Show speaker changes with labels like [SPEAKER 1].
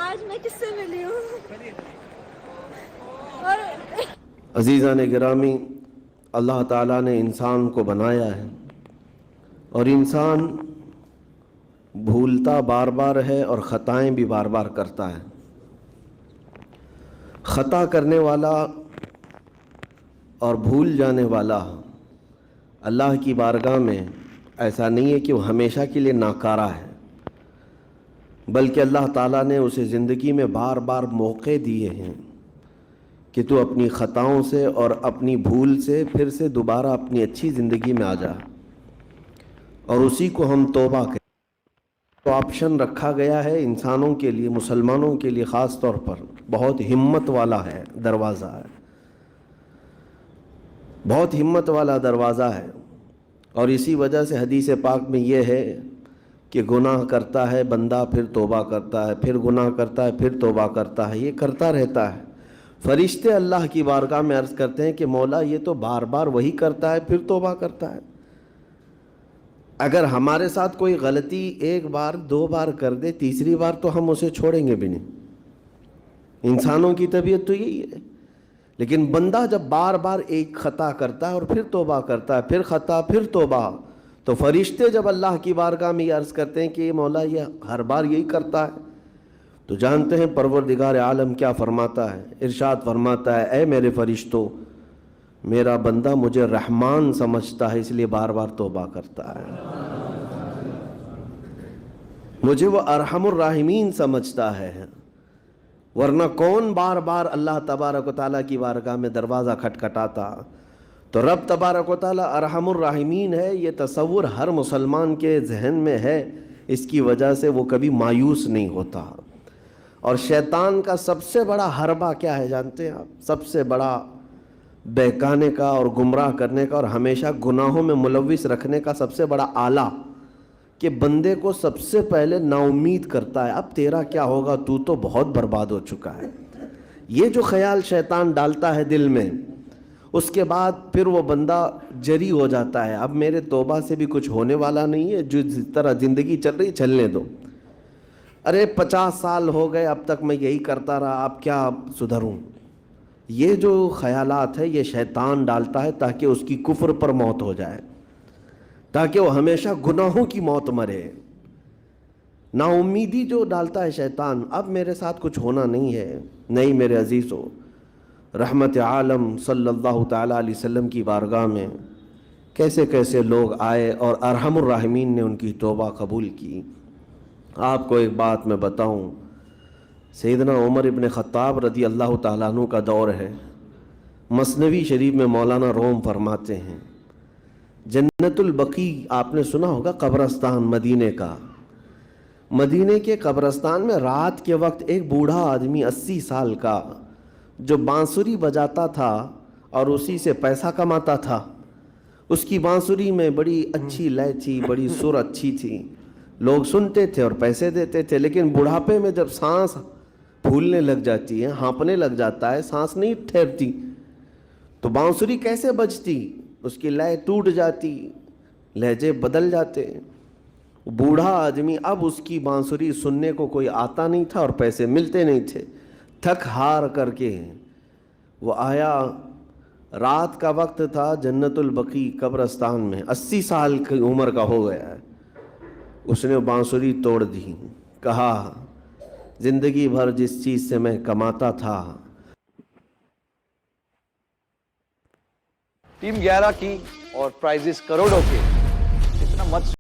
[SPEAKER 1] آج میں کس سے ملی ہوں اور
[SPEAKER 2] عزیزان گرامی، اللہ تعالیٰ نے انسان کو بنایا ہے اور انسان بھولتا بار بار ہے اور خطائیں بھی بار بار کرتا ہے۔ خطا کرنے والا اور بھول جانے والا اللہ کی بارگاہ میں ایسا نہیں ہے کہ وہ ہمیشہ کے لیے ناکارہ ہے، بلکہ اللہ تعالیٰ نے اسے زندگی میں بار بار موقع دیے ہیں کہ تو اپنی خطاؤں سے اور اپنی بھول سے پھر سے دوبارہ اپنی اچھی زندگی میں آ جا، اور اسی کو ہم توبہ کہتے ہیں۔ تو آپشن رکھا گیا ہے انسانوں کے لیے، مسلمانوں کے لیے خاص طور پر بہت ہمت والا ہے دروازہ ہے، بہت ہمت والا دروازہ ہے۔ اور اسی وجہ سے حدیث پاک میں یہ ہے کہ گناہ کرتا ہے بندہ، پھر توبہ کرتا ہے، پھر گناہ کرتا ہے، پھر توبہ کرتا ہے، یہ کرتا رہتا ہے۔ فرشتے اللہ کی بارگاہ میں عرض کرتے ہیں کہ مولا یہ تو بار بار وہی کرتا ہے پھر توبہ کرتا ہے۔ اگر ہمارے ساتھ کوئی غلطی ایک بار دو بار کر دے، تیسری بار تو ہم اسے چھوڑیں گے بھی نہیں۔ انسانوں کی طبیعت تو یہی ہے، لیکن بندہ جب بار بار ایک خطا کرتا ہے اور پھر توبہ کرتا ہے، پھر خطا پھر توبہ، تو فرشتے جب اللہ کی بارگاہ میں یہ عرض کرتے ہیں کہ مولا یہ ہر بار یہی کرتا ہے، تو جانتے ہیں پروردگار عالم کیا فرماتا ہے؟ ارشاد فرماتا ہے اے میرے فرشتوں، میرا بندہ مجھے رحمان سمجھتا ہے اس لیے بار بار توبہ کرتا ہے، مجھے وہ ارحم الراحمین سمجھتا ہے، ورنہ کون بار بار اللہ تبارک و تعالیٰ کی بارگاہ میں دروازہ کھٹکھٹاتا؟ تو رب تبارک و تعالیٰ ارحم الراحمین ہے، یہ تصور ہر مسلمان کے ذہن میں ہے، اس کی وجہ سے وہ کبھی مایوس نہیں ہوتا۔ اور شیطان کا سب سے بڑا حربہ کیا ہے جانتے ہیں آپ؟ سب سے بڑا بہکانے کا اور گمراہ کرنے کا اور ہمیشہ گناہوں میں ملوث رکھنے کا سب سے بڑا آلہ کہ بندے کو سب سے پہلے نا امید کرتا ہے، اب تیرا کیا ہوگا، تو تو بہت برباد ہو چکا ہے۔ یہ جو خیال شیطان ڈالتا ہے دل میں، اس کے بعد پھر وہ بندہ جری ہو جاتا ہے، اب میرے توبہ سے بھی کچھ ہونے والا نہیں ہے، جو جس طرح زندگی چل رہی چلنے دو، ارے 50 سال ہو گئے اب تک میں یہی کرتا رہا، اب کیا سدھروں۔ یہ جو خیالات ہے یہ شیطان ڈالتا ہے تاکہ اس کی کفر پر موت ہو جائے، تاکہ وہ ہمیشہ گناہوں کی موت مرے۔ نا امیدی جو ڈالتا ہے شیطان، اب میرے ساتھ کچھ ہونا نہیں ہے۔ نہیں میرے عزیزو، رحمت عالم صلی اللہ تعالیٰ علیہ وسلم کی بارگاہ میں کیسے کیسے لوگ آئے اور ارحم الراحمین نے ان کی توبہ قبول کی۔ آپ کو ایک بات میں بتاؤں، سیدنا عمر ابن خطاب رضی اللہ تعالیٰ عنہ کا دور ہے، مثنوی شریف میں مولانا روم فرماتے ہیں جنت البقیع، آپ نے سنا ہوگا قبرستان مدینے کا، مدینے کے قبرستان میں رات کے وقت ایک بوڑھا آدمی 80 سال کا جو بانسری بجاتا تھا اور اسی سے پیسہ کماتا تھا، اس کی بانسری میں بڑی اچھی لے تھی، بڑی سر اچھی تھی، لوگ سنتے تھے اور پیسے دیتے تھے، لیکن بڑھاپے میں جب سانس پھولنے لگ جاتی ہے، ہانپنے لگ جاتا ہے، سانس نہیں ٹھہرتی، تو بانسری کیسے بجتی؟ اس کی لے ٹوٹ جاتی، لہجے بدل جاتے۔ بوڑھا آدمی، اب اس کی بانسری سننے کو کوئی آتا نہیں تھا اور پیسے ملتے نہیں تھے، تھک ہار کر کے وہ آیا، رات کا وقت تھا، جنت البقیع قبرستان میں، 80 سال کی عمر کا ہو گیا ہے، اس نے بانسری توڑ دی، کہا زندگی بھر جس چیز سے میں کماتا تھا۔
[SPEAKER 3] ٹیم 11 کی اور پرائزز کروڑوں کے، اتنا مت